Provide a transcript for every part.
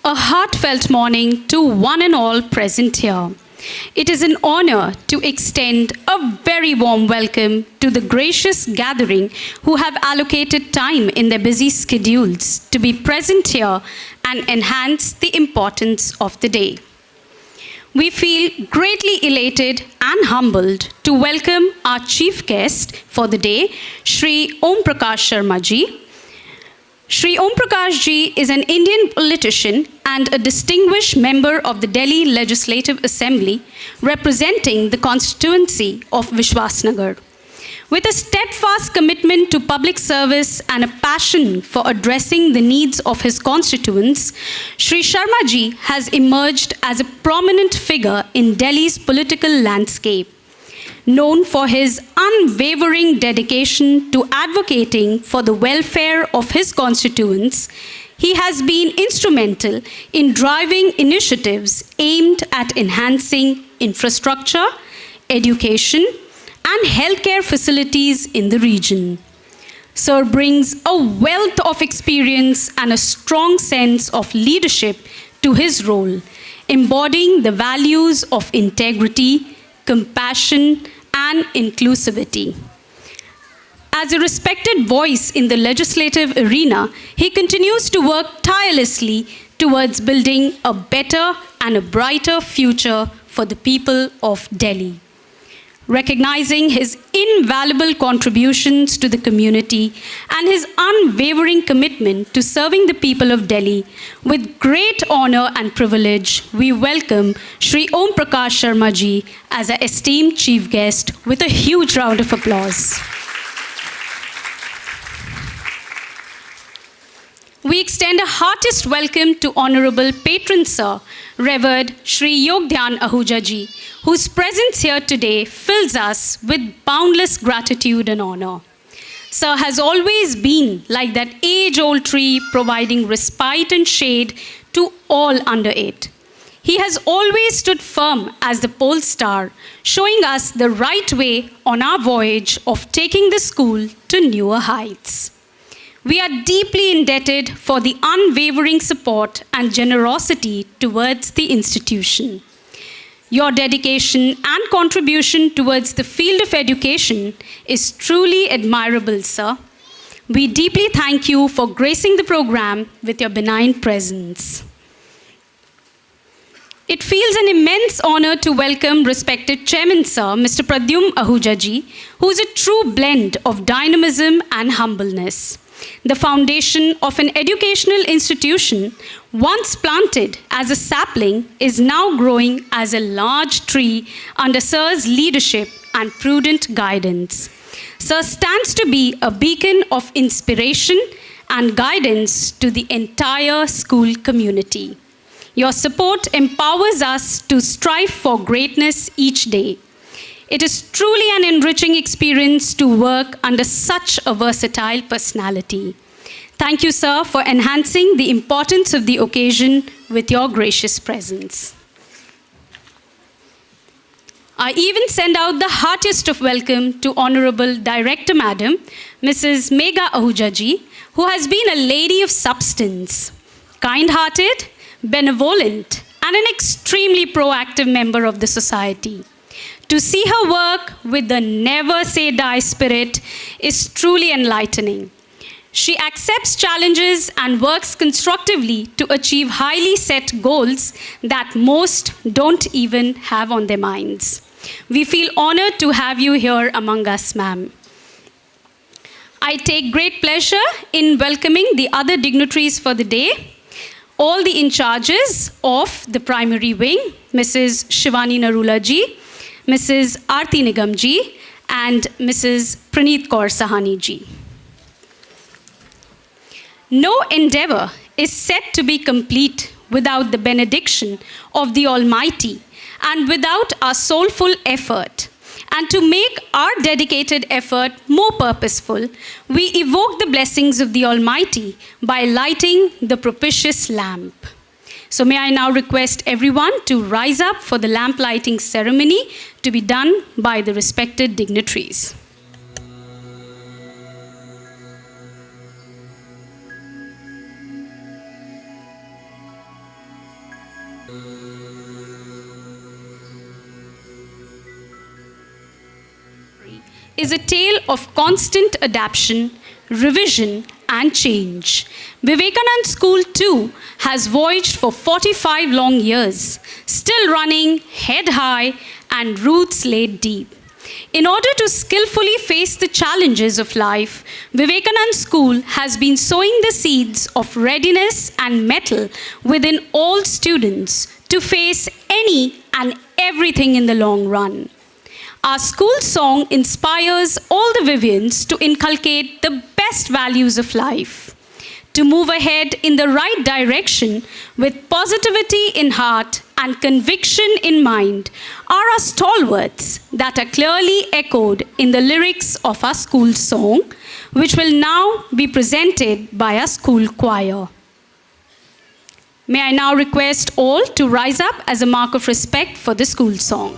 A heartfelt morning to one and all present here. It is an honor to extend a very warm welcome to the gracious gathering who have allocated time in their busy schedules to be present here and enhance the importance of the day. We feel greatly elated and humbled to welcome our chief guest for the day, Shri Om Prakash Sharma ji. Shri Om Prakash ji is an Indian politician and a distinguished member of the Delhi Legislative Assembly representing the constituency of Vishwasnagar. With a steadfast commitment to public service and a passion for addressing the needs of his constituents, Shri Sharma ji has emerged as a prominent figure in Delhi's political landscape. Known for his unwavering dedication to advocating for the welfare of his constituents, he has been instrumental in driving initiatives aimed at enhancing infrastructure, education, and healthcare facilities in the region. Sir brings a wealth of experience and a strong sense of leadership to his role, embodying the values of integrity, compassion, and inclusivity. As a respected voice in the legislative arena, he continues to work tirelessly towards building a better and a brighter future for the people of Delhi. Recognizing his invaluable contributions to the community and his unwavering commitment to serving the people of Delhi, with great honor and privilege, we welcome Shri Om Prakash Sharma ji as our esteemed chief guest with a huge round of applause. We extend a heartiest welcome to Honorable Patron Sir, Revered Shri Yogdhyan Ahuja ji, whose presence here today fills us with boundless gratitude and honor. Sir has always been like that age-old tree providing respite and shade to all under it. He has always stood firm as the pole star, showing us the right way on our voyage of taking the school to newer heights. We are deeply indebted for the unwavering support and generosity towards the institution. Your dedication and contribution towards the field of education is truly admirable, sir. We deeply thank you for gracing the program with your benign presence. It feels an immense honor to welcome respected Chairman Sir, Mr. Pradyum Ahuja ji, who is a true blend of dynamism and humbleness. The foundation of an educational institution, once planted as a sapling, is now growing as a large tree under Sir's leadership and prudent guidance. Sir stands to be a beacon of inspiration and guidance to the entire school community. Your support empowers us to strive for greatness each day. It is truly an enriching experience to work under such a versatile personality. Thank you, sir, for enhancing the importance of the occasion with your gracious presence. I even send out the heartiest of welcome to Honorable Director Madam, Mrs. Megha Ahuja ji, who has been a lady of substance, kind-hearted, benevolent, and an extremely proactive member of the society. To see her work with the never say die spirit is truly enlightening. She accepts challenges and works constructively to achieve highly set goals that most don't even have on their minds. We feel honored to have you here among us, ma'am. I take great pleasure in welcoming the other dignitaries for the day, all the in charges of the primary wing, Mrs. Shivani Narula ji, Mrs. Aarti Nigam ji, and Mrs. Praneet Kaur Sahani ji. No endeavor is said to be complete without the benediction of the Almighty and without our soulful effort. And to make our dedicated effort more purposeful, we evoke the blessings of the Almighty by lighting the propitious lamp. So may I now request everyone to rise up for the lamp lighting ceremony to be done by the respected dignitaries. is a tale of constant adaptation, revision, and change. Vivekanand School too has voyaged for 45 long years, still running head high and roots laid deep. In order to skillfully face the challenges of life, Vivekanand School has been sowing the seeds of readiness and mettle within all students to face any and everything in the long run. Our school song inspires all the Vivians to inculcate the best values of life, to move ahead in the right direction with positivity in heart and conviction in mind are our stalwarts that are clearly echoed in the lyrics of our school song, which will now be presented by our school choir. May I now request all to rise up as a mark of respect for the school song.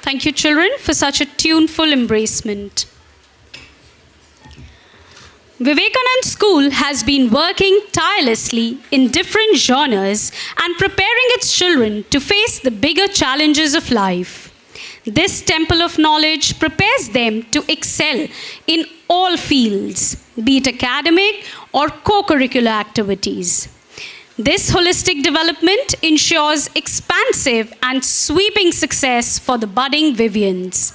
Thank you, children, for such a tuneful embracement. Vivekanand School has been working tirelessly in different genres and preparing its children to face the bigger challenges of life. This temple of knowledge prepares them to excel in all fields, be it academic or co-curricular activities. This holistic development ensures expansive and sweeping success for the budding Vivians.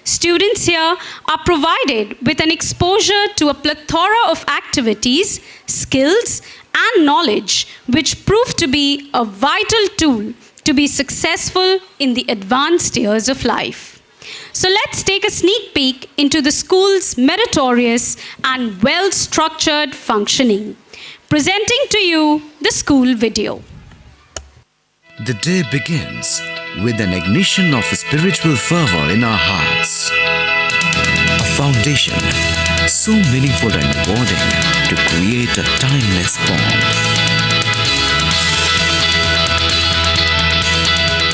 Students here are provided with an exposure to a plethora of activities, skills, and knowledge which prove to be a vital tool to be successful in the advanced years of life. So let's take a sneak peek into the school's meritorious and well-structured functioning. Presenting to you the school video. The day begins with an ignition of spiritual fervor in our hearts. A foundation so meaningful and rewarding to create a timeless bond.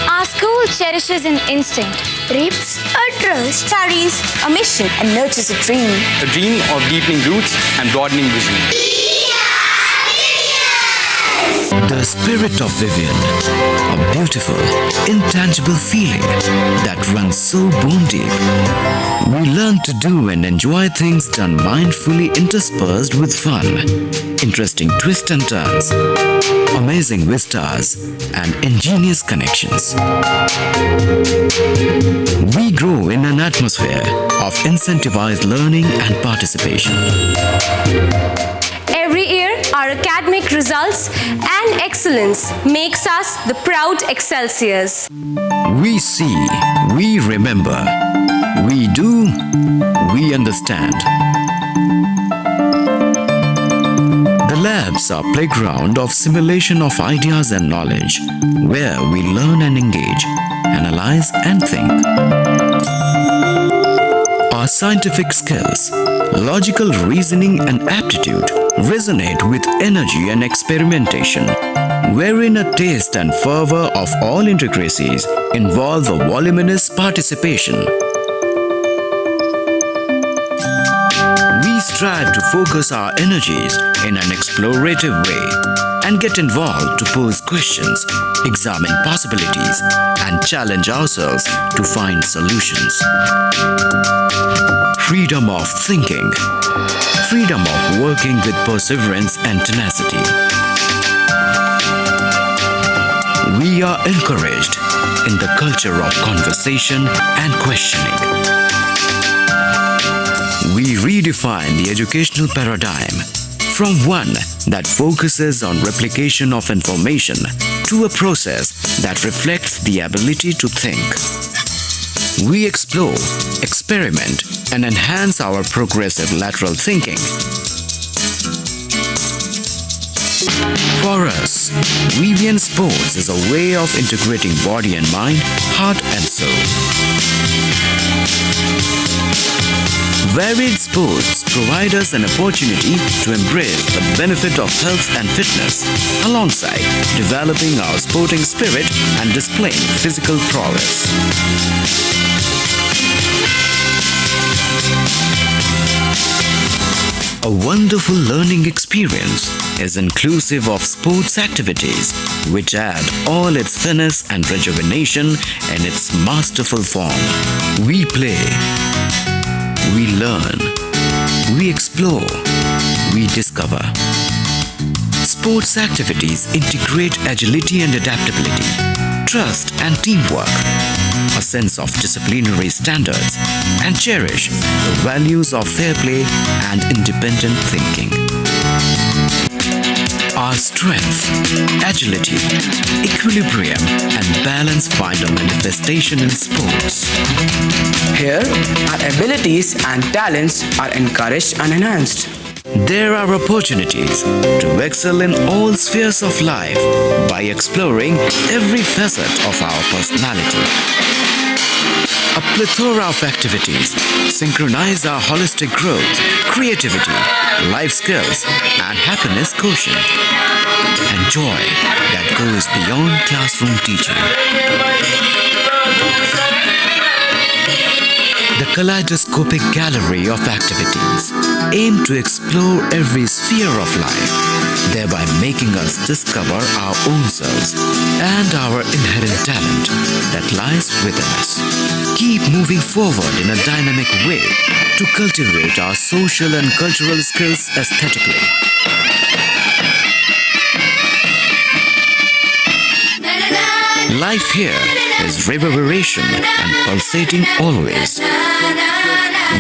Our school school cherishes an instinct, Rapes a trust, Studies a mission and nurtures a dream. A dream of deepening roots and broadening vision. The spirit of Vivian, a beautiful, intangible feeling that runs so bone deep. We learn to do and enjoy things done mindfully interspersed with fun, interesting twists and turns, amazing vistas, and ingenious connections. We grow in an atmosphere of incentivized learning and participation. Every year, our academic results and excellence makes us the proud Excelsiors. We see, we remember, we do, we understand. The labs are playground of simulation of ideas and knowledge, where we learn and engage, analyze and think. Our scientific skills, logical reasoning and aptitude resonate with energy and experimentation, wherein a taste and fervor of all intricacies involve a voluminous participation. We strive to focus our energies in an explorative way and get involved to pose questions, examine possibilities, and challenge ourselves to find solutions. Freedom of thinking, freedom of working with perseverance and tenacity. We are encouraged in the culture of conversation and questioning. We redefine the educational paradigm from one that focuses on replication of information to a process that reflects the ability to think. We explore, experiment, and enhance our progressive lateral thinking. For us, Vivian Sports is a way of integrating body and mind, heart and soul. Varied sports provide us an opportunity to embrace the benefit of health and fitness, alongside developing our sporting spirit and displaying physical prowess. A wonderful learning experience is inclusive of sports activities which add all its finesse and rejuvenation in its masterful form. We play, we learn, we explore, we discover. Sports activities integrate agility and adaptability, trust and teamwork, a sense of disciplinary standards, and cherish the values of fair play and independent thinking. Our strength, agility, equilibrium, and balance find a manifestation in sports. Here, our abilities and talents are encouraged and enhanced. There are opportunities to excel in all spheres of life by exploring every facet of our personality. A plethora of activities synchronize our holistic growth, creativity, life skills, and happiness quotient. And joy that goes beyond classroom teaching. The kaleidoscopic gallery of activities aim to explore every sphere of life, thereby making us discover our own selves and our inherent talent that lies within us. Keep moving forward in a dynamic way to cultivate our social and cultural skills aesthetically. Life here is reverberation and pulsating always.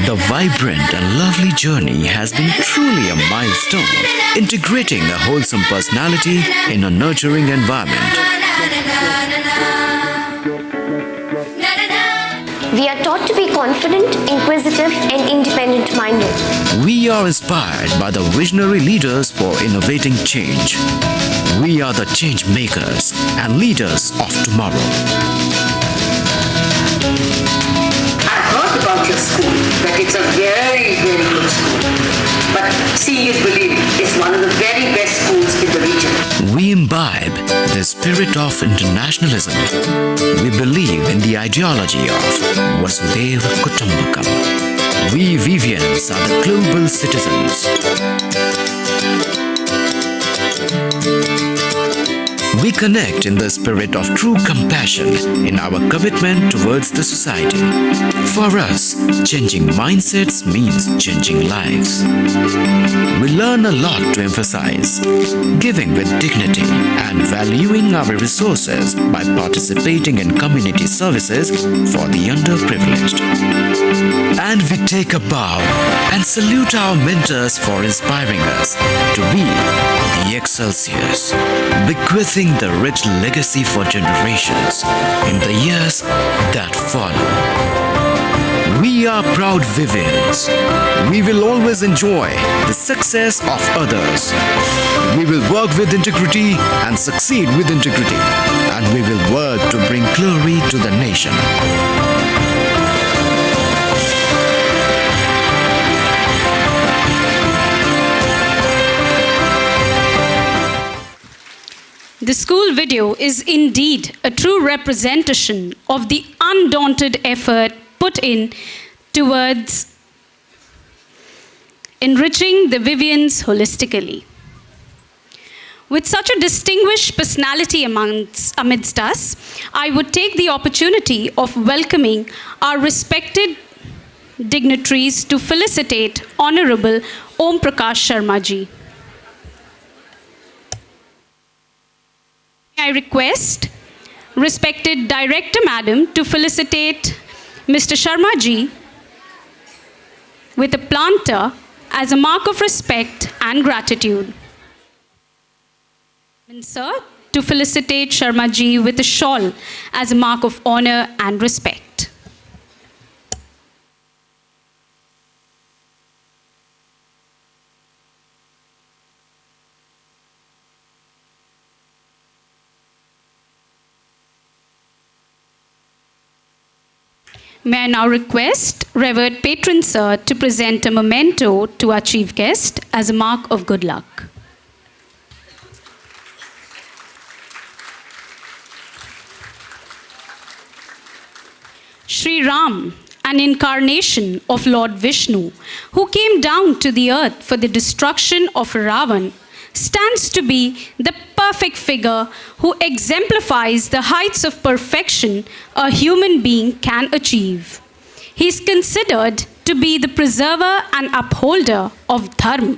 The vibrant and lovely journey has been truly a milestone, integrating a wholesome personality in a nurturing environment. We are taught to be confident, inquisitive, and independent-minded. We are inspired by the visionary leaders for innovating change. We are the change makers and leaders of tomorrow. I've heard about your school, that it's a very, very good school. But see is believe, it's one of the very best schools in the region. We imbibe this spirit of internationalism, we believe in the ideology of Vasudhaiva Kutumbakam. We Vivians are the global citizens. We connect in the spirit of true compassion in our commitment towards the society. For us, changing mindsets means changing lives. We learn a lot to emphasize giving with dignity and valuing our resources by participating in community services for the underprivileged. And we take a bow and salute our mentors for inspiring us to be the Excelsiors, bequeathing the rich legacy for generations in the years that follow. We are proud Vivians. We will always enjoy the success of others. We will work with integrity and succeed with integrity. And we will work to bring glory to the nation. The school video is indeed a true representation of the undaunted effort put in towards enriching the Vivians holistically. With such a distinguished personality amidst us, I would take the opportunity of welcoming our respected dignitaries to felicitate Honorable Om Prakash Sharma ji. I request respected Director Madam to felicitate Mr. Sharma ji with a planter as a mark of respect and gratitude. And sir, to felicitate Sharma ji with a shawl as a mark of honor and respect. May I now request Revered Patron Sir to present a memento to our chief guest as a mark of good luck. Sri Ram, an incarnation of Lord Vishnu, who came down to the earth for the destruction of Ravan, stands to be the perfect figure who exemplifies the heights of perfection a human being can achieve. He is considered to be the preserver and upholder of dharma,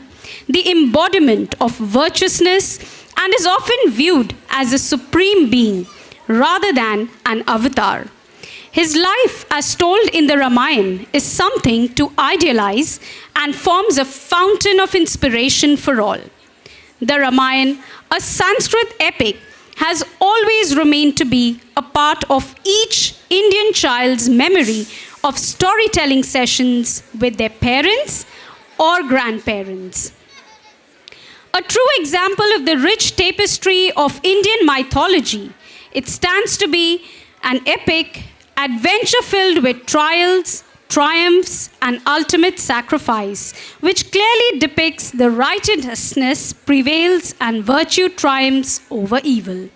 the embodiment of virtuousness, and is often viewed as a supreme being rather than an avatar. His life, as told in the Ramayana, is something to idealize and forms a fountain of inspiration for all. The Ramayana, a Sanskrit epic, has always remained to be a part of each Indian child's memory of storytelling sessions with their parents or grandparents. A true example of the rich tapestry of Indian mythology, it stands to be an epic adventure filled with trials, triumphs, and ultimate sacrifice, which clearly depicts the righteousness prevails and virtue triumphs over evil.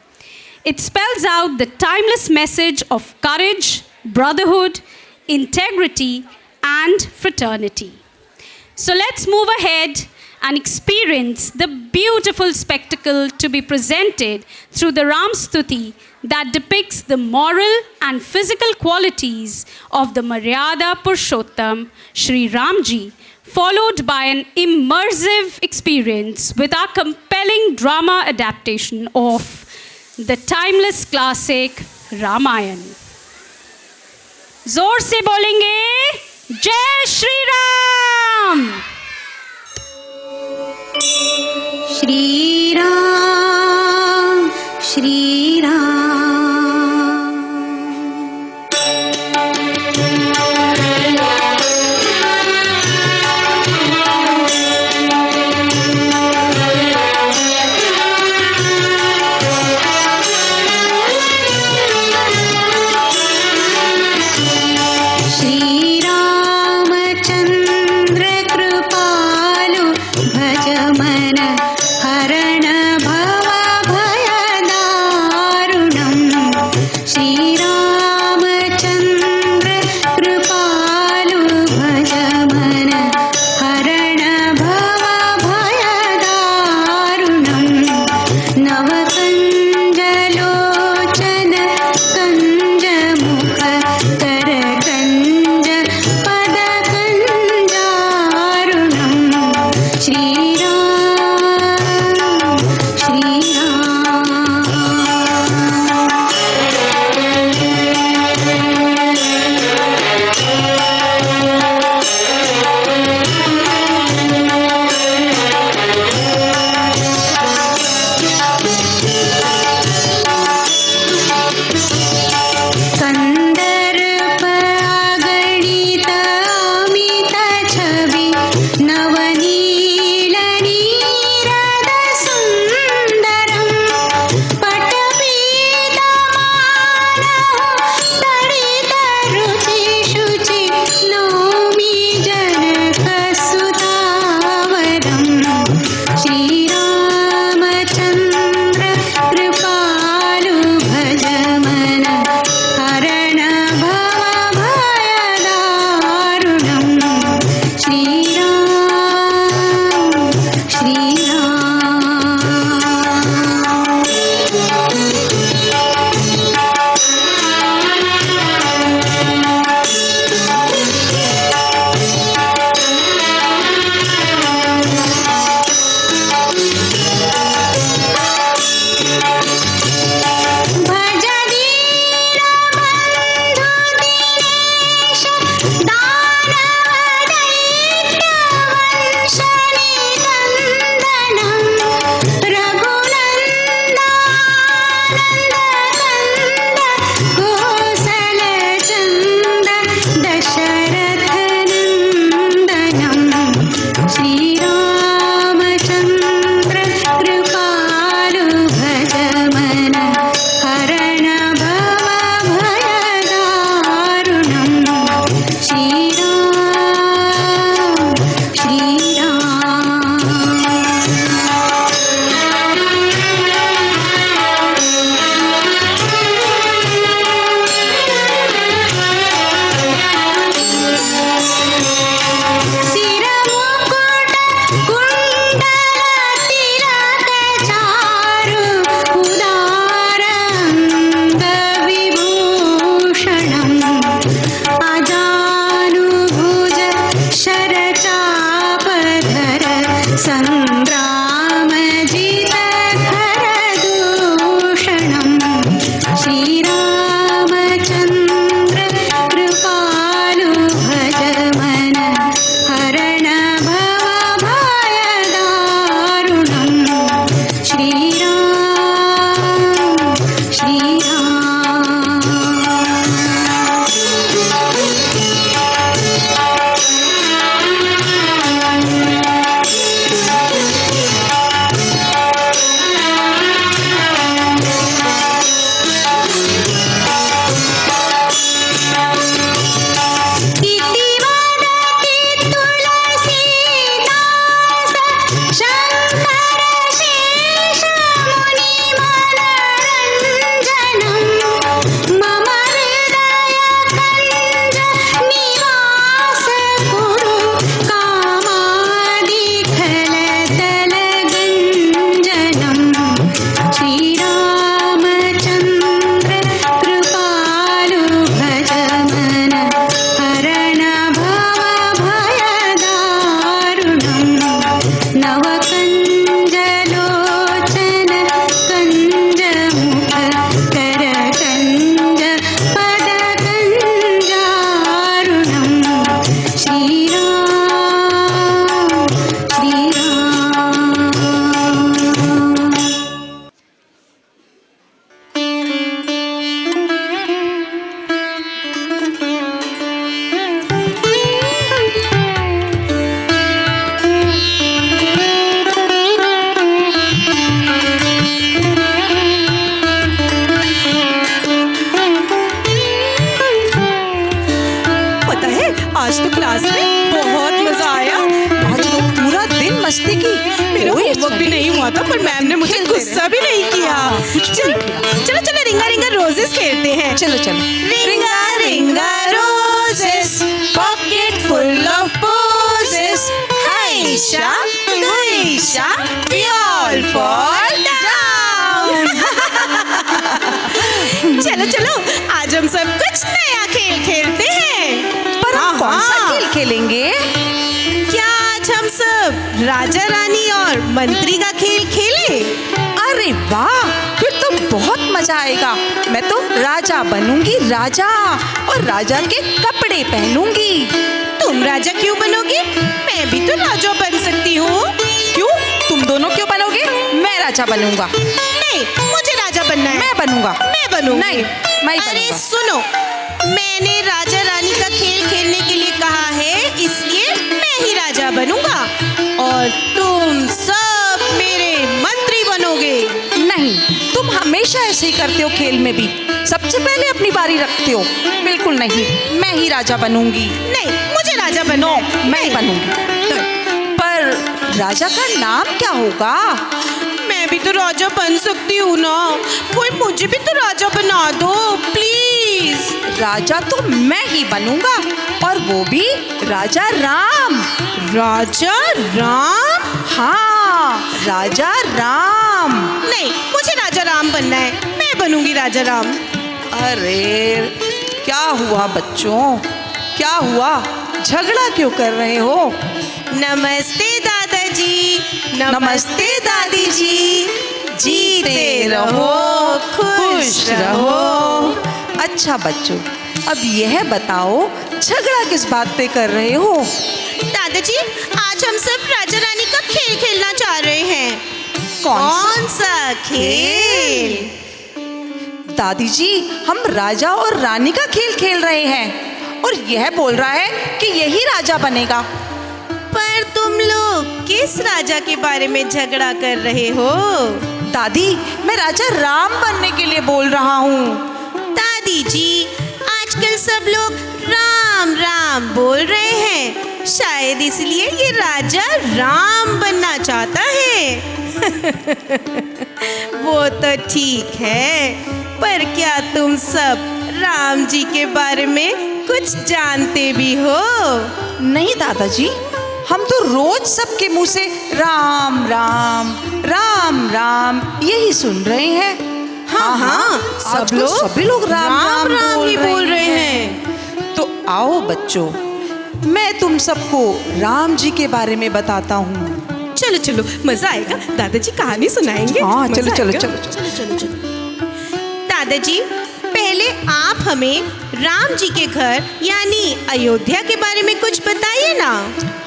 It spells out the timeless message of courage, brotherhood, integrity, and fraternity. So let's move ahead and experience the beautiful spectacle to be presented through the Ram Stuti that depicts the moral and physical qualities of the Maryada Purushottam, Sri Ramji, followed by an immersive experience with our compelling drama adaptation of the timeless classic Ramayana. जोर से बोलेंगे जय श्री राम श्री राम श्री राम श्री रामचंद्र मस्ती की। मेरा homework भी नहीं हुआ था पर मैम ने मुझे गुस्सा भी नहीं किया। चलो चलो रिंगा रिंगा रोजेस खेलते हैं। चलो चलो। Ringa ringa roses pocket full of posies, hush a hush a we all fall down. चलो चलो आज हम सब कुछ नया खेल खेलते हैं। पर हम कौन सा खेल खेलेंगे? क्या आज हम सब राजा रानी और मंत्री का खेल खेले? अरे वाह, फिर तो बहुत मजा आएगा। मैं तो राजा बनूंगी, राजा, और राजा के कपड़े पहनूंगी। तुम राजा क्यों बनोगे? मैं भी तो राजा बन सकती हूँ। क्यों? तुम दोनों क्यों बनोगे? मैं राजा बनूंगा। नहीं, मुझे राजा बनना है। मैं बनूंगा। मैं बनूंगी। नहीं, मैं ही अरे बनूंगा। सुनो, मैंने राजा रानी का खेल खेलने के लिए कहा है, इसलिए मैं ही राजा बनूंगा और तुम सब मेरे मंत्री बनोगे। नहीं, तुम हमेशा ऐसे ही करते हो खेल में भी। सबसे पहले अपनी बारी रखते हो। बिल्कुल नहीं, मैं ही राजा बनूंगी। नहीं, मुझे राजा बनना है। मैं ही बनूंगी। पर राजा का नाम क्या होगा? मैं भी तो राजा बन सकती हूँ ना। कोई मुझे भी तो राजा बना दो प्लीज। राजा तो मैं ही बनूंगा, और वो भी राजा राम। राजा राम? हाँ, राजा राम। नहीं, मुझे राजा राम बनना है। मैं बनूंगी राजा राम। अरे क्या हुआ बच्चों, क्या हुआ? झगड़ा क्यों कर रहे हो? नमस्ते दादाजी। नमस्ते दादी जी। जीते रहो, खुश रहो। अच्छा बच्चों, अब यह बताओ झगड़ा किस बात पे कर रहे हो? दादाजी, आज हम सब राजा रानी का खेल खेलना चाह रहे हैं। कौन सा खेल? दादी जी, हम राजा और रानी का खेल खेल रहे हैं, और यह बोल रहा है कि यही राजा बनेगा। पर तुम लोग किस राजा के बारे में झगड़ा कर रहे हो? दादी, मैं राजा राम बनने के लिए बोल रहा हूँ। दादी जी, आजकल सब लोग राम राम बोल रहे हैं, शायद इसलिए ये राजा राम बनना चाहता है। वो तो ठीक है, पर क्या तुम सब राम जी के बारे में कुछ जानते भी हो? नहीं दादाजी, हम तो रोज सबके मुंह से राम राम राम राम यही सुन रहे हैं। हाँ, सभी लोग राम राम ही बोल रहे हैं। तो आओ बच्चों, मैं तुम सबको राम जी के बारे में बताता हूँ। चलो चलो, मजा आएगा। दादाजी कहानी सुनाएंगे। हाँ, मजा चलो चलो आएगा। चलो चलो। दादाजी, पहले आप हमें राम जी के घर यानी अयोध्या के बारे में कुछ बताइए ना।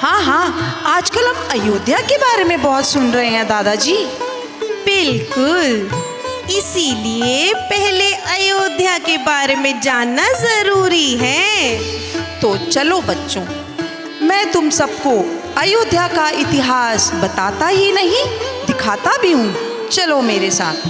हाँ हाँ, आजकल हम अयोध्या के बारे में बहुत सुन रहे हैं दादाजी। बिल्कुल, इसीलिए पहले अयोध्या के बारे में जानना जरूरी है। तो चलो बच्चों, मैं तुम सबको अयोध्या का इतिहास बताता ही नहीं, दिखाता भी हूँ। चलो मेरे साथ।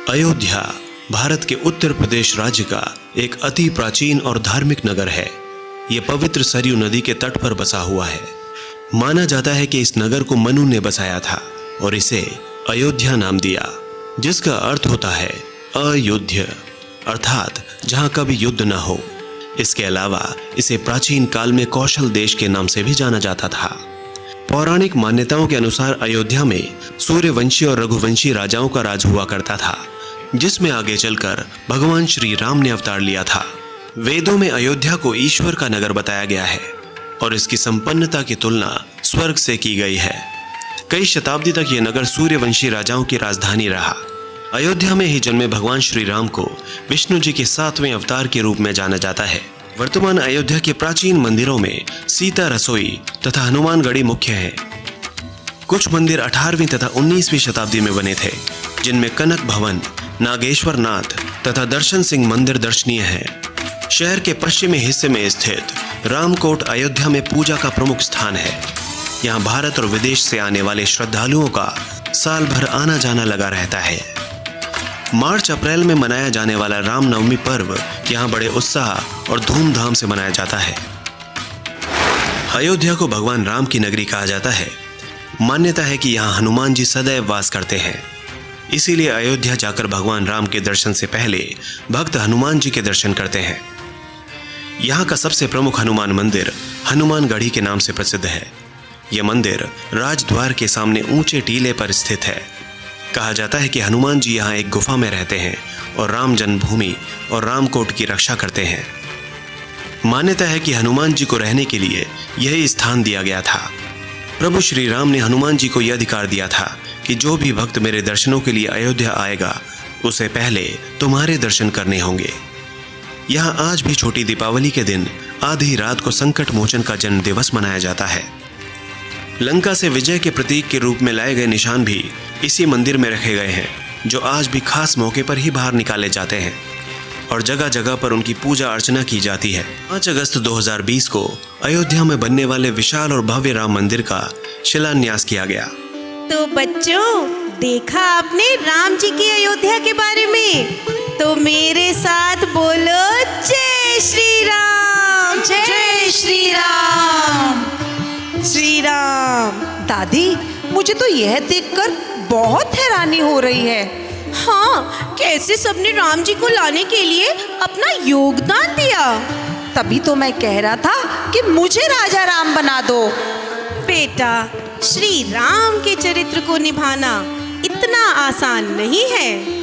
अयोध्या भारत के उत्तर प्रदेश राज्य का एक अति प्राचीन और धार्मिक नगर है। यह पवित्र सरयू नदी के तट पर बसा हुआ है। माना जाता है कि इस नगर को मनु ने बसाया था और इसे अयोध्या नाम दिया, जिसका अर्थ होता है अयुद्ध, अर्थात जहां कभी युद्ध न हो। इसके अलावा इसे प्राचीन काल में कौशल देश के नाम से भी जाना जाता था। पौराणिक मान्यताओं के अनुसार अयोध्या में सूर्यवंशी और रघुवंशी राजाओं का राज हुआ करता था, जिसमें आगे चलकर भगवान श्री राम ने अवतार लिया था। वेदों में अयोध्या को ईश्वर का नगर बताया गया है और इसकी संपन्नता की तुलना स्वर्ग से की गई है। कई शताब्दी तक यह नगर सूर्यवंशी राजाओं की राजधानी रहा। अयोध्या में ही जन्मे भगवान श्री राम को विष्णु जी के 7वें अवतार के रूप में जाना जाता है। वर्तमान अयोध्या के प्राचीन मंदिरों में सीता रसोई तथा हनुमानगढ़ी मुख्य है। कुछ मंदिर 18वीं तथा 19वीं शताब्दी में बने थे, जिनमें कनक भवन, नागेश्वर नाथ तथा दर्शन सिंह मंदिर दर्शनीय है। शहर के पश्चिमी हिस्से में स्थित रामकोट अयोध्या में पूजा का प्रमुख स्थान है। यहाँ भारत और विदेश से आने वाले श्रद्धालुओं का साल भर आना जाना लगा रहता है। मार्च अप्रैल में मनाया जाने वाला रामनवमी पर्व यहाँ बड़े उत्साह और धूमधाम से मनाया जाता है। अयोध्या को भगवान राम की नगरी कहा जाता है। मान्यता है कि यहाँ हनुमान जी सदैव वास करते हैं। इसीलिए अयोध्या जाकर भगवान राम के दर्शन से पहले भक्त हनुमान जी के दर्शन करते हैं। यहाँ का सबसे प्रमुख हनुमान मंदिर हनुमानगढ़ी के नाम से प्रसिद्ध है। यह मंदिर राजद्वार के सामने ऊंचे टीले पर स्थित है। कहा जाता है कि हनुमान जी यहाँ एक गुफा में रहते हैं और राम जन्मभूमि और रामकोट की रक्षा करते हैं। मान्यता है कि हनुमान जी को रहने के लिए यही स्थान दिया गया था। प्रभु श्री राम ने हनुमान जी को यह अधिकार दिया था कि जो भी भक्त मेरे दर्शनों के लिए अयोध्या आएगा उसे पहले तुम्हारे दर्शन करने होंगे। यहाँ आज भी छोटी दीपावली के दिन आधी रात को संकट मोचन का जन्म दिवस मनाया जाता है। लंका से विजय के प्रतीक के रूप में लाए गए निशान भी इसी मंदिर में रखे गए हैं, जो आज भी खास मौके पर ही बाहर निकाले जाते हैं और जगह जगह पर उनकी पूजा अर्चना की जाती है। 5 अगस्त 2020 को अयोध्या में बनने वाले विशाल और भव्य राम मंदिर का शिलान्यास किया गया। तो बच्चों, देखा आपने राम जी की अयोध्या के बारे में? तो मेरे साथ बोलो जय श्री राम, जय श्री राम। श्री राम। दादी, मुझे तो यह देखकर बहुत हैरानी हो रही है। हाँ, कैसे सबने राम जी को लाने के लिए अपना योगदान दिया। तभी तो मैं कह रहा था कि मुझे राजा राम बना दो। बेटा, श्री राम के चरित्र को निभाना इतना आसान नहीं है।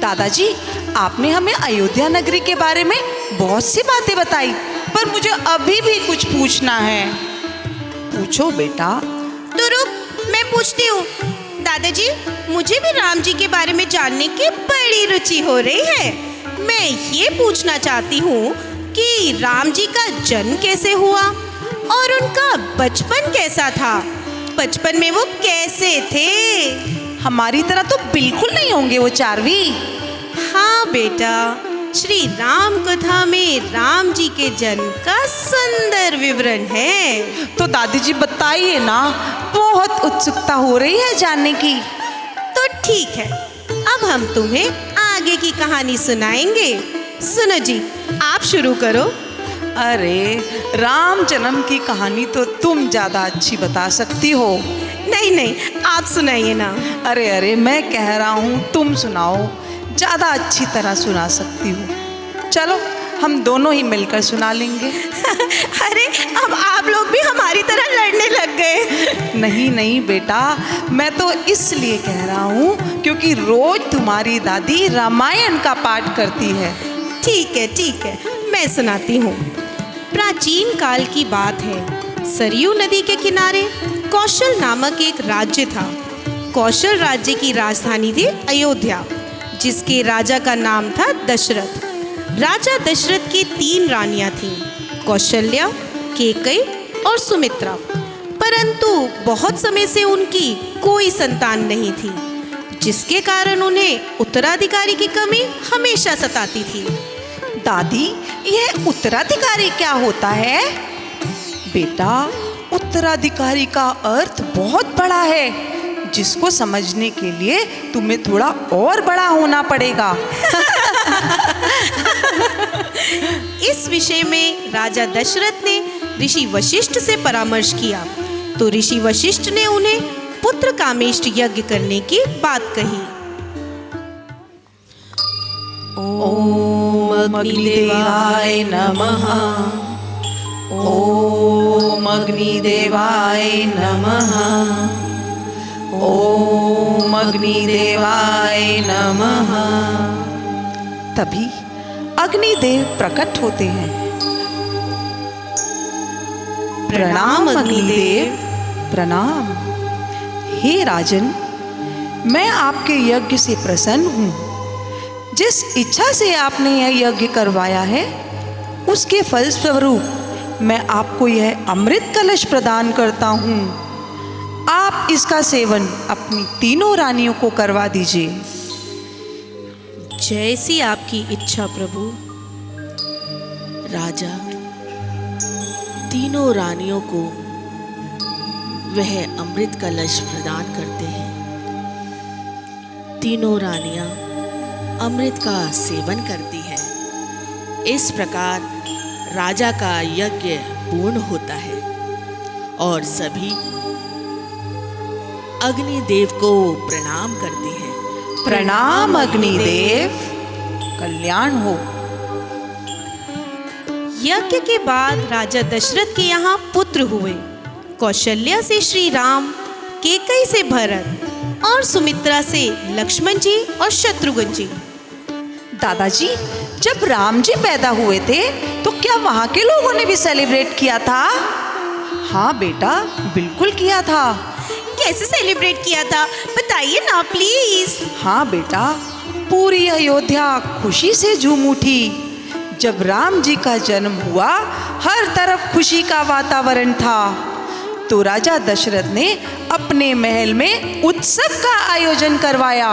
दादाजी, आपने हमें अयोध्या नगरी के बारे में बहुत सी बातें बताई, पर मुझे अभी भी कुछ पूछना है। पूछो बेटा। तो रुक, मैं पूछती हूँ। दादाजी, मुझे भी राम जी के बारे में जानने की बड़ी रुचि हो रही है। मैं ये पूछना चाहती हूँ कि राम जी का जन्म कैसे हुआ और उनका बचपन कैसा था। बचपन में वो कैसे थे? हमारी तरह तो बिल्कुल नहीं होंगे वो चारवी। हाँ बेटा, श्री राम कथा में राम जी के जन्म का सुंदर विवरण है। तो दादी जी बताइए ना, बहुत उत्सुकता हो रही है जानने की। तो ठीक है, अब हम तुम्हें आगे की कहानी सुनाएंगे। सुनो जी, आप शुरू करो। अरे, राम जन्म की कहानी तो तुम ज्यादा अच्छी बता सकती हो। नहीं नहीं, आप सुनाइए ना। अरे, मैं कह रहा हूँ तुम सुनाओ, ज्यादा अच्छी तरह सुना सकती हूँ। चलो, हम दोनों ही मिलकर सुना लेंगे। अरे, अब आप लोग भी हमारी तरह लड़ने लग गए। नहीं बेटा, मैं तो इसलिए कह रहा हूँ क्योंकि रोज तुम्हारी दादी रामायण का पाठ करती है। ठीक है, मैं सुनाती हूँ। प्राचीन काल की बात है। सरयू नदी के किनारे कौशल नामक एक राज्य था। कौशल राज्य की राजधानी थी अयोध्या, जिसके राजा का नाम था दशरथ। राजा दशरथ की 3 रानियां थीं, कौशल्या, केकई और सुमित्रा। परंतु बहुत समय से उनकी कोई संतान नहीं थी, जिसके कारण उन्हें उत्तराधिकारी की कमी हमेशा सताती थी। दादी, यह उत्तराधिकारी क्या होता है? बेटा, उत्तराधिकारी का अर्थ बहुत बड़ा है, जिसको समझने के लिए तुम्हें थोड़ा और बड़ा होना पड़ेगा। इस विषय में राजा दशरथ ने ऋषि वशिष्ठ से परामर्श किया, तो ऋषि वशिष्ठ ने उन्हें पुत्र कामेष्ट यज्ञ करने की बात कही। ओम अग्निदेवाय नमः। ओम अग्निदेवाय नमः। ओम अग्निदेवाय नमः। तभी अग्निदेव प्रकट होते हैं। प्रणाम अग्निदेव, प्रणाम। हे राजन, मैं आपके यज्ञ से प्रसन्न हूँ। जिस इच्छा से आपने यह यज्ञ करवाया है, उसके फलस्वरूप मैं आपको यह अमृत कलश प्रदान करता हूँ। आप इसका सेवन अपनी 3 रानियों को करवा दीजिए। जैसी आपकी इच्छा प्रभु। राजा, 3 रानियों को वह अमृत कलश प्रदान करते हैं। तीनों रानियां अमृत का सेवन करती हैं। इस प्रकार राजा का यज्ञ पूर्ण होता है और सभी अग्निदेव को प्रणाम करते हैं। प्रणाम अग्निदेव, कल्याण हो। यज्ञ के बाद राजा दशरथ के यहाँ पुत्र हुए। कौशल्या से श्री राम, कैकेयी से भरत और सुमित्रा से लक्ष्मण जी और शत्रुघ्न जी। दादाजी, जब राम जी पैदा हुए थे तो क्या वहाँ के लोगों ने भी सेलिब्रेट किया था? हाँ बेटा, बिल्कुल किया था। कैसे सेलिब्रेट किया था, बताइए ना प्लीज। हाँ बेटा, पूरी अयोध्या खुशी से झूम उठी। जब राम जी का जन्म हुआ, हर तरफ खुशी का वातावरण था। तो राजा दशरथ ने अपने महल में उत्सव का आयोजन करवाया।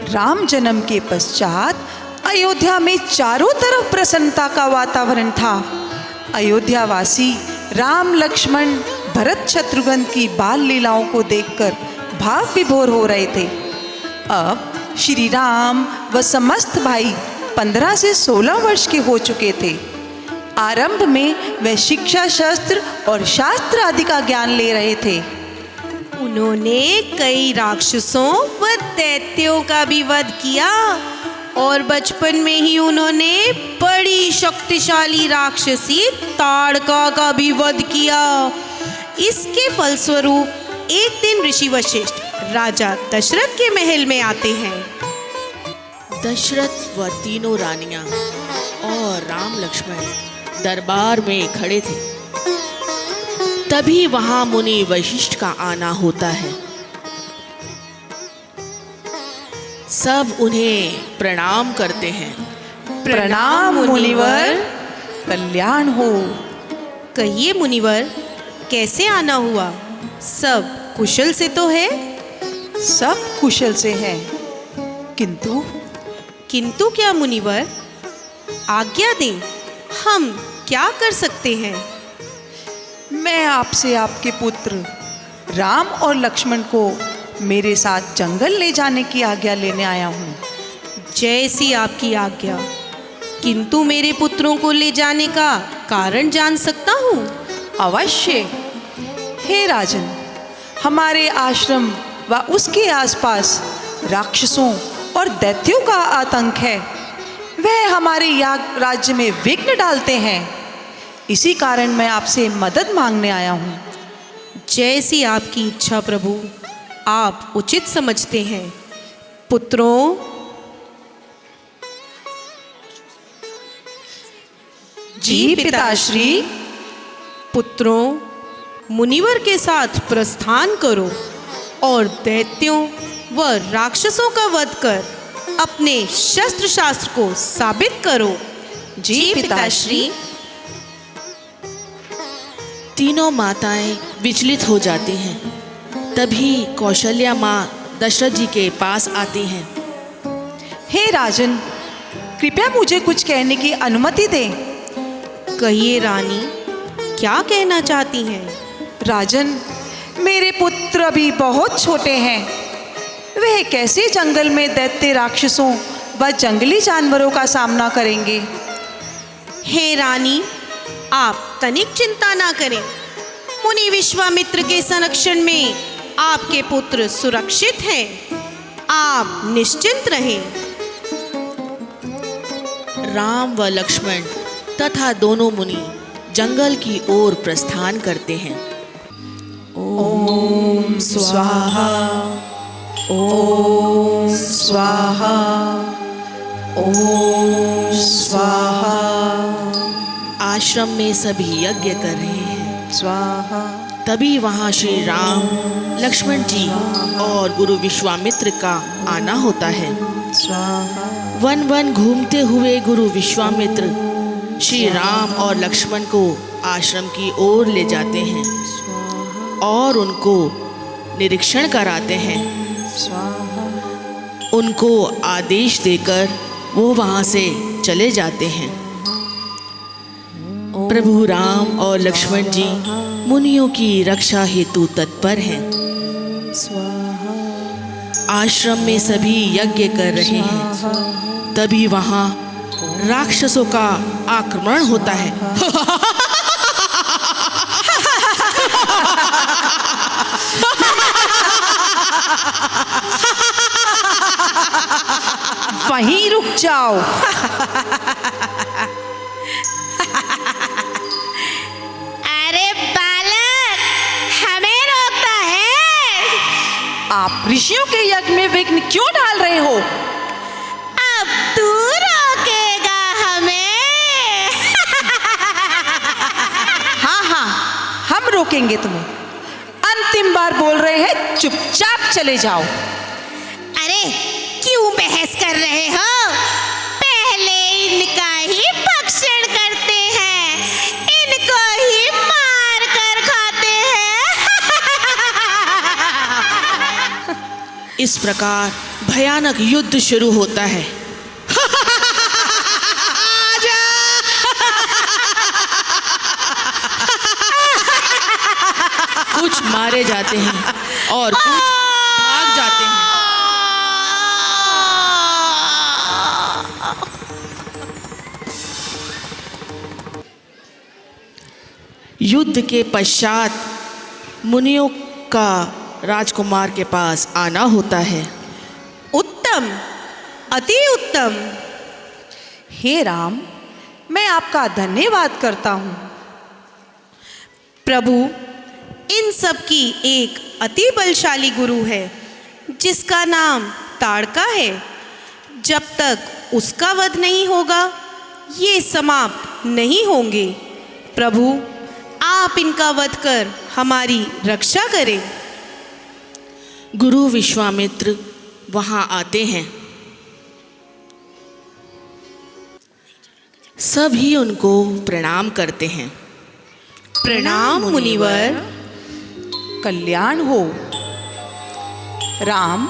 राम जन्म के पश्चात अयोध्या में चारों तरफ प्रसन्नता का वातावरण था। अयोध्यावासी राम, लक्ष्मण, भरत, शत्रुघ्न की बाल लीलाओं को देखकर भाव विभोर हो रहे थे। अब श्री राम व समस्त भाई 15 से 16 वर्ष के हो चुके थे। आरंभ में वे शिक्षा, शस्त्र और शास्त्र आदि का ज्ञान ले रहे थे। उन्होंने कई राक्षसों व दैत्यों का भी वध किया और बचपन में ही उन्होंने बड़ी शक्तिशाली राक्षसी ताड़का का भी वध किया। इसके फलस्वरूप एक दिन ऋषि वशिष्ठ राजा दशरथ के महल में आते हैं। दशरथ व तीनों रानियां और राम लक्ष्मण दरबार में खड़े थे। तभी वहां मुनि वशिष्ठ का आना होता है। सब उन्हें प्रणाम करते हैं। प्रणाम मुनिवर, कल्याण हो। कहिए मुनिवर, कैसे आना हुआ? सब कुशल से तो है? सब कुशल से है, किंतु किंतु क्या मुनिवर? आज्ञा दें, हम क्या कर सकते हैं? मैं आपसे आपके पुत्र राम और लक्ष्मण को मेरे साथ जंगल ले जाने की आज्ञा लेने आया हूँ। जैसी आपकी आज्ञा, किंतु मेरे पुत्रों को ले जाने का कारण जान सकता हूँ? अवश्य। हे राजन, हमारे आश्रम व उसके आसपास राक्षसों और दैत्यों का आतंक है। वह हमारे राज्य में विघ्न डालते हैं। इसी कारण मैं आपसे मदद मांगने आया हूँ। जैसी आपकी इच्छा प्रभु, आप उचित समझते हैं। पुत्रों, जी पिताश्री। पुत्रों, मुनिवर के साथ प्रस्थान करो और दैत्यों व राक्षसों का वध कर अपने शस्त्र शास्त्र को साबित करो। जी पिताश्री। तीनों माताएं विचलित हो जाती हैं। तभी कौशल्या माँ दशरथ जी के पास आती हैं। हे राजन, कृपया मुझे कुछ कहने की अनुमति दें। कहिए रानी, क्या कहना चाहती हैं? राजन, मेरे पुत्र अभी बहुत छोटे हैं। वह कैसे जंगल में दैत्य राक्षसों व जंगली जानवरों का सामना करेंगे? हे रानी, आप तनिक चिंता ना करें। मुनि विश्वामित्र के संरक्षण में आपके पुत्र सुरक्षित हैं। आप निश्चिंत रहें। राम व लक्ष्मण तथा दोनों मुनि जंगल की ओर प्रस्थान करते हैं। ओम स्वाहा, ओम स्वाहा, ओम स्वाहा। आश्रम में सभी यज्ञ कर रहे हैं। स्वाहा। तभी वहाँ श्री राम, लक्ष्मण जी और गुरु विश्वामित्र का आना होता है। स्वाहा। वन वन घूमते हुए गुरु विश्वामित्र श्री राम और लक्ष्मण को आश्रम की ओर ले जाते हैं और उनको निरीक्षण कराते हैं। उनको आदेश देकर वो वहाँ से चले जाते हैं। प्रभु राम और लक्ष्मण जी मुनियों की रक्षा हेतु तत्पर हैं। आश्रम में सभी यज्ञ कर रहे हैं। तभी वहाँ राक्षसों का आक्रमण होता है। वहीं रुक जाओ। अरे बालक, हमें रोकता है? आप ऋषियों के यज्ञ में विघ्न क्यों डाल रहे हो? अब तू रोकेगा हमें? हाँ हाँ, हम रोकेंगे तुम्हें। अंतिम बार बोल रहे हैं, चुपचाप चले जाओ। अरे क्यों बहस कर रहे हो? पहले इनका ही भक्षण करते हैं, इनको ही मार कर खाते हैं। इस प्रकार भयानक युद्ध शुरू होता है। कुछ मारे जाते हैं और कुछ भाग जाते हैं। युद्ध के पश्चात मुनियों का राजकुमार के पास आना होता है। उत्तम, अति उत्तम। हे राम, मैं आपका धन्यवाद करता हूँ। प्रभु, इन सब की एक अति बलशाली गुरु है जिसका नाम ताड़का है। जब तक उसका वध नहीं होगा, ये समाप्त नहीं होंगे। प्रभु, आप इनका वध कर हमारी रक्षा करें। गुरु विश्वामित्र वहाँ आते हैं। सभी उनको प्रणाम करते हैं। प्रणाम मुनिवर। कल्याण हो। राम,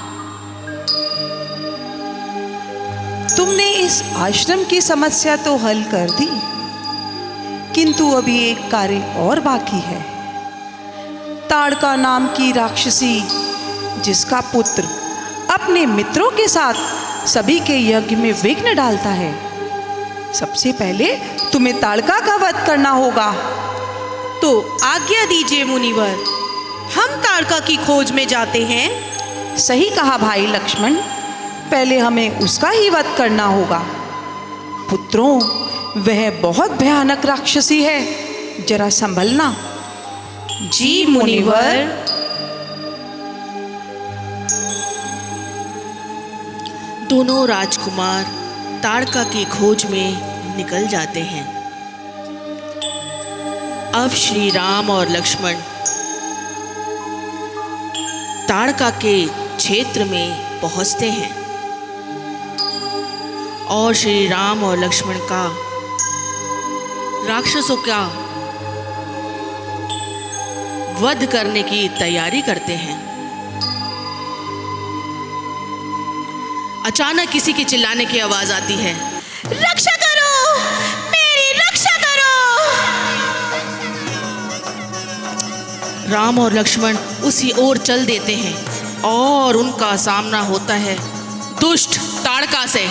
तुमने इस आश्रम की समस्या तो हल कर दी, किंतु अभी एक कार्य और बाकी है। ताड़का नाम की राक्षसी, जिसका पुत्र अपने मित्रों के साथ सभी के यज्ञ में विघ्न डालता है, सबसे पहले तुम्हें ताड़का का वध करना होगा। तो आज्ञा दीजिए मुनिवर, हम ताड़का की खोज में जाते हैं। सही कहा भाई लक्ष्मण, पहले हमें उसका ही वध करना होगा। पुत्रों, वह बहुत भयानक राक्षसी है, जरा संभलना। जी मुनिवर। दोनों राजकुमार ताड़का की खोज में निकल जाते हैं। अब श्री राम और लक्ष्मण ताड़का के क्षेत्र में पहुंचते हैं और श्री राम और लक्ष्मण का राक्षसों का वध करने की तैयारी करते हैं। अचानक किसी के चिल्लाने की आवाज आती है, रक्षा करो, मेरी रक्षा करो। राम और लक्ष्मण उसी ओर चल देते हैं और उनका सामना होता है दुष्ट ताड़का से।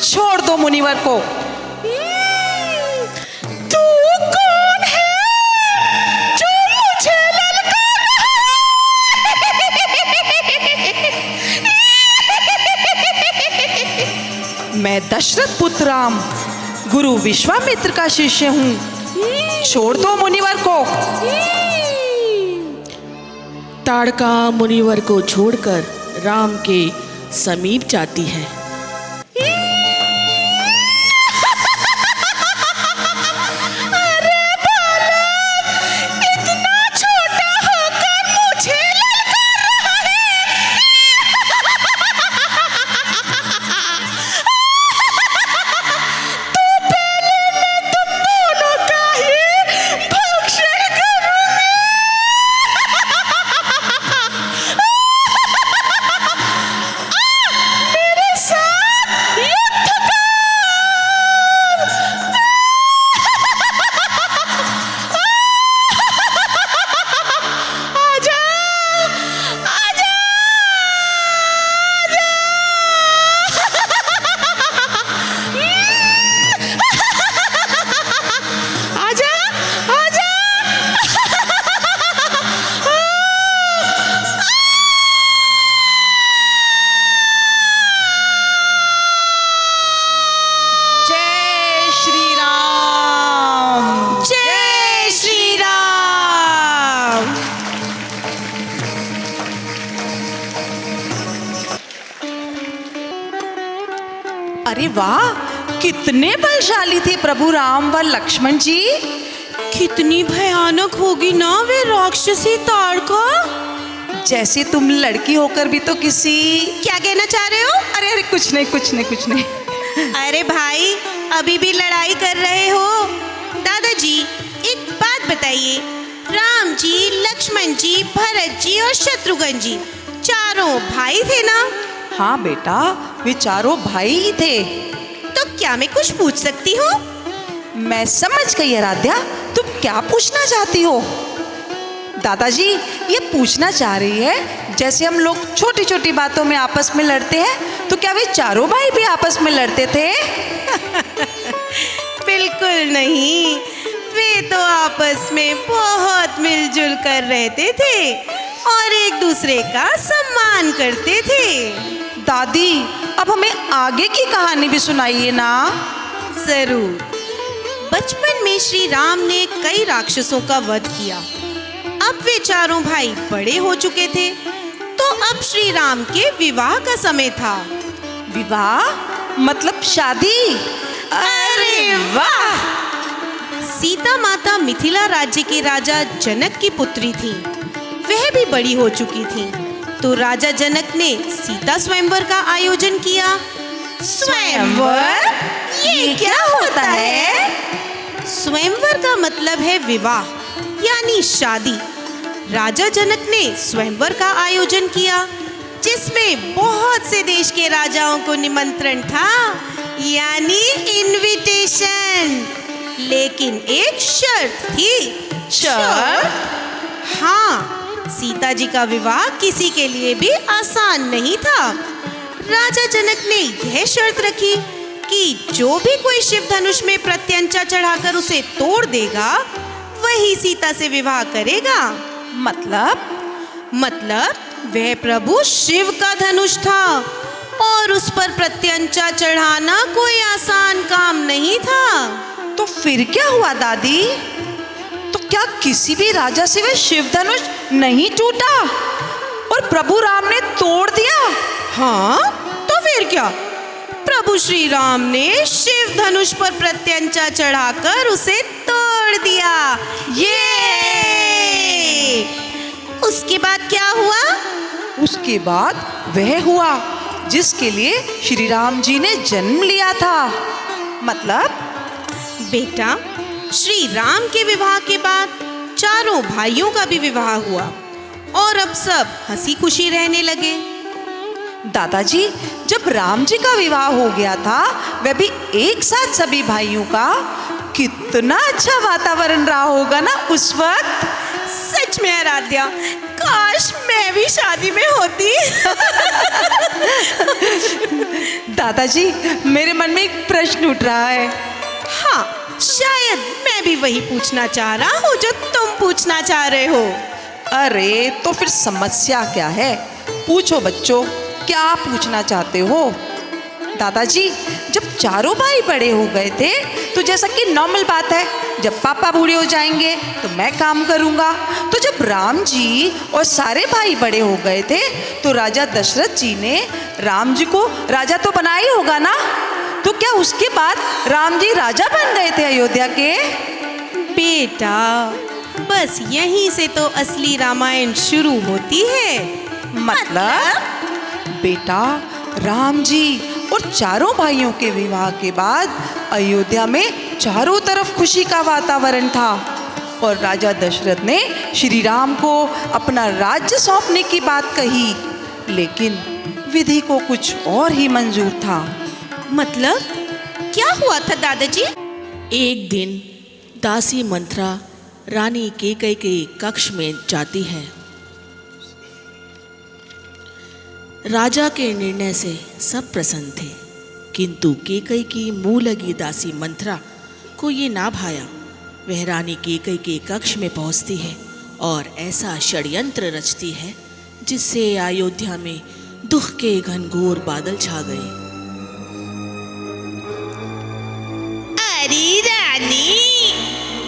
छोड़ दो मुनिवर को। तू कौन है जो मुझे ललकार है? मैं दशरथ पुत्र राम, गुरु विश्वामित्र का शिष्य हूँ। छोड़ दो मुनिवर को। ताड़का मुनिवर को छोड़कर राम के समीप जाती है। अरे वाह, कितने बलशाली थे प्रभु राम व लक्ष्मण जी। कितनी भयानक होगी ना वे राक्षसी ताड़का। जैसे तुम लड़की होकर भी तो किसी। क्या कहना चाह रहे हो? अरे अरे कुछ नहीं कुछ नहीं कुछ नहीं। अरे भाई, अभी भी लड़ाई कर रहे हो? दादाजी, एक बात बताइए, राम जी, लक्ष्मण जी, भरत जी और शत्रुघ्न जी चारों भाई थे ना? हाँ बेटा, वे चारों भाई ही थे। तो क्या मैं कुछ पूछ सकती हूँ? मैं समझ गई आराध्या, तुम क्या पूछना चाहती हो। दादाजी ये पूछना चाह रही है, जैसे हम लोग छोटी छोटी बातों में आपस में लड़ते हैं, तो क्या वे चारों भाई भी आपस में लड़ते थे? बिल्कुल नहीं, वे तो आपस में बहुत मिलजुल कर रहते थे और एक दूसरे का सम्मान करते थे। दादी, अब हमें आगे की कहानी भी सुनाइए ना। जरूर। बचपन में श्री राम ने कई राक्षसों का वध किया। अब वे चारों भाई बड़े हो चुके थे, तो अब श्री राम के विवाह का समय था। विवाह मतलब शादी? अरे वाह! सीता माता मिथिला राज्य के राजा जनक की पुत्री थी। वह भी बड़ी हो चुकी थी, तो राजा जनक ने सीता स्वयंवर का आयोजन किया। स्वयंवर? ये क्या होता है? स्वयंवर का मतलब है विवाह यानी शादी। राजा जनक ने स्वयंवर का आयोजन किया, जिसमें बहुत से देश के राजाओं को निमंत्रण था, यानी इनविटेशन। लेकिन एक शर्त थी। शर्त? हाँ, सीता जी का विवाह किसी के लिए भी आसान नहीं था। राजा जनक ने यह शर्त रखी कि जो भी कोई शिव धनुष में प्रत्यंचा चढ़ाकर उसे तोड़ देगा, वही सीता से विवाह करेगा। मतलब वह प्रभु शिव का धनुष था और उस पर प्रत्यंचा चढ़ाना कोई आसान काम नहीं था। तो फिर क्या हुआ दादी? तो क्या किसी भी राजा से वह शिव धनुष नहीं टूटा और प्रभु राम ने तोड़ दिया? हाँ, तो फिर क्या? प्रभु श्री राम ने शिव धनुष पर प्रत्यंचा चढ़ाकर उसे तोड़ दिया। ये उसके बाद क्या हुआ? उसके बाद वह हुआ जिसके लिए श्री राम जी ने जन्म लिया था। मतलब बेटा, श्री राम के विवाह के बाद चारों भाइयों का भी विवाह हुआ और अब सब हंसी खुशी रहने लगे। दादाजी, जब राम जी का विवाह हो गया था, वह भी एक साथ सभी भाइयों का, कितना अच्छा वातावरण रहा होगा ना उस वक्त। सच में आराध्या, काश मैं भी शादी में होती। दादाजी, मेरे मन में एक प्रश्न उठ रहा है। हाँ, शायद मैं भी वही पूछना चाह रहा हूँ जो तुम पूछना चाह रहे हो। अरे तो फिर समस्या क्या है? पूछो बच्चों, क्या पूछना चाहते हो? दादाजी, जब चारों भाई बड़े हो गए थे, तो जैसा कि नॉर्मल बात है, जब पापा बूढ़े हो जाएंगे तो मैं काम करूंगा। तो जब राम जी और सारे भाई बड़े हो गए थे, तो राजा दशरथ जी ने राम जी को राजा तो बनाया ही होगा ना। तो क्या उसके बाद राम जी राजा बन गए थे अयोध्या के? बेटा, बस यहीं से तो असली रामायण शुरू होती है। मतलब बेटा, राम जी और चारों भाइयों के विवाह के बाद अयोध्या में चारों तरफ खुशी का वातावरण था और राजा दशरथ ने श्री राम को अपना राज्य सौंपने की बात कही, लेकिन विधि को कुछ और ही मंजूर था। मतलब क्या हुआ था दादाजी? एक दिन दासी मंत्रा रानी कैकेयी के कक्ष में जाती है। राजा के निर्णय से सब प्रसन्न थे, किंतु कैकेयी की मुंह लगी दासी मंत्रा को ये ना भाया। वह रानी कैकेयी के कक्ष में पहुंचती है और ऐसा षड्यंत्र रचती है जिससे अयोध्या में दुख के घनघोर बादल छा गए। अरे रानी,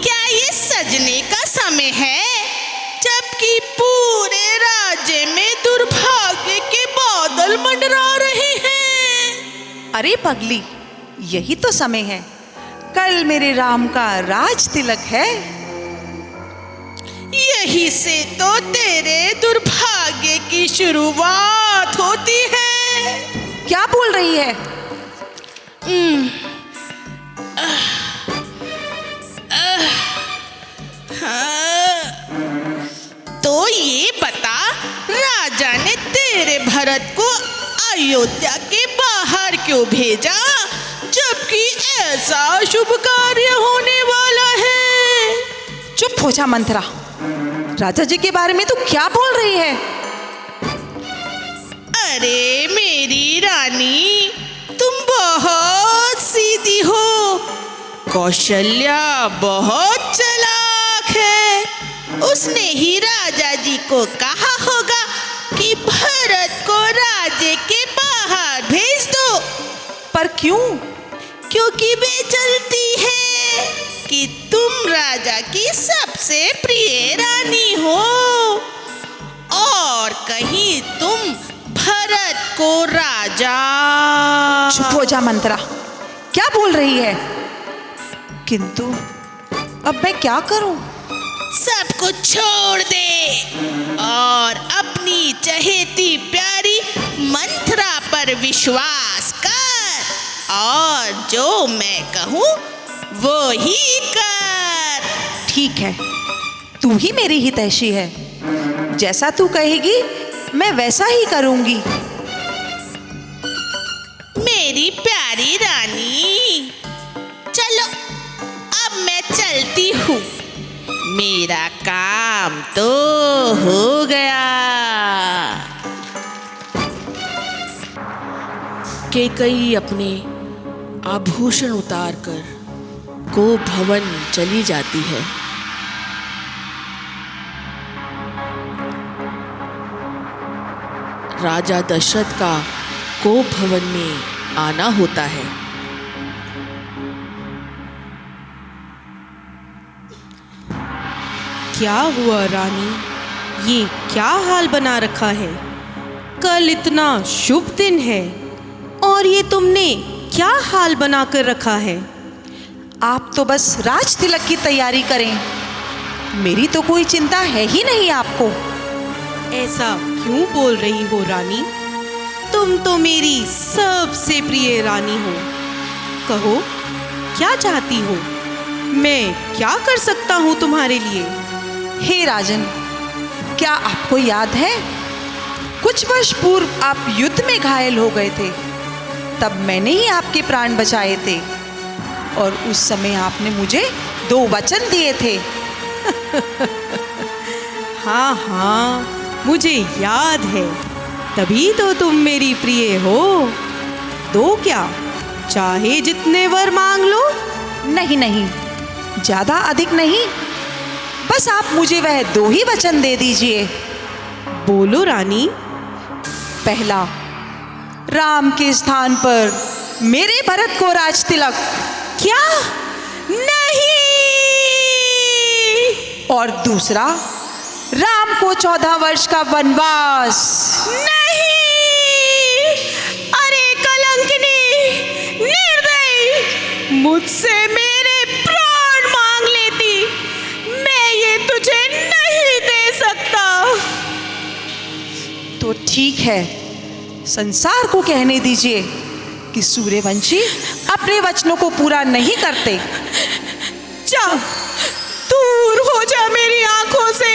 क्या ये सजने का समय है, जबकि पूरे राज्य में दुर्भाग्य के बादल मंडरा रहे हैं? अरे पगली, यही तो समय है। कल मेरे राम का राज तिलक है। यही से तो तेरे दुर्भाग्य की शुरुआत होती है। क्या बोल रही है? तो ये बता, राजा ने तेरे भरत को अयोध्या के बाहर क्यों भेजा, जबकि ऐसा शुभ कार्य होने वाला है? चुप हो जा मंथरा, राजा जी के बारे में तू क्या बोल रही है? अरे मेरी रानी, तुम बहुत सीधी हो। कौशल्या बहुत चालाक है। उसने ही राजा जी को कहा होगा कि भरत को राज्य के बाहर भेज दो। पर क्यों? क्योंकि वे चलती है कि तुम राजा की सबसे प्रिय रानी हो और और कहीं तुम भरत को राजा। चुप हो जा मंत्रा, क्या बोल रही है? किंतु अब मैं क्या करूं? सब कुछ छोड़ दे और अपनी चहेती प्यारी मंत्रा पर विश्वास कर और जो मैं कहूं वो ही कर। ठीक है, तू ही मेरी हितैषी है, जैसा तू कहेगी मैं वैसा ही करूंगी। मेरी प्यारी रानी, चलो अब मैं चलती हूँ, मेरा काम तो हो गया। केकई अपने आभूषण उतारकर गोप भवन चली जाती है। राजा दशरथ का गोप भवन में आना होता है। क्या हुआ रानी, ये क्या हाल बना रखा है? कल इतना शुभ दिन है और ये तुमने क्या हाल बनाकर रखा है? आप तो बस राज तिलक की तैयारी करें, मेरी तो कोई चिंता है ही नहीं आपको। ऐसा क्यों बोल रही हो रानी? तुम तो मेरी सबसे प्रिय रानी हो। कहो क्या चाहती हो, मैं क्या कर सकता हूँ तुम्हारे लिए? हे राजन, क्या आपको याद है कुछ वर्ष पूर्व आप युद्ध में घायल हो गए थे? तब मैंने ही आपके प्राण बचाए थे और उस समय आपने मुझे 2 वचन दिए थे। हाँ हाँ, मुझे याद है, तभी तो तुम मेरी प्रिय हो। दो क्या, चाहे जितने वर मांग लो। नहीं नहीं, ज्यादा अधिक नहीं, बस आप मुझे वह 2 ही वचन दे दीजिए। बोलो रानी। पहला, राम के स्थान पर मेरे भरत को राज तिलक। क्या? नहीं। और दूसरा, राम को 14 वर्ष का वनवास। नहीं। अरे कलंकिनी, निर्दयी, मुझसे मेरे प्राण मांग लेती, मैं ये तुझे नहीं दे सकता। तो ठीक है, संसार को कहने दीजिए कि सूर्यवंशी अपने वचनों को पूरा नहीं करते। जा, दूर हो जा मेरी आंखों से।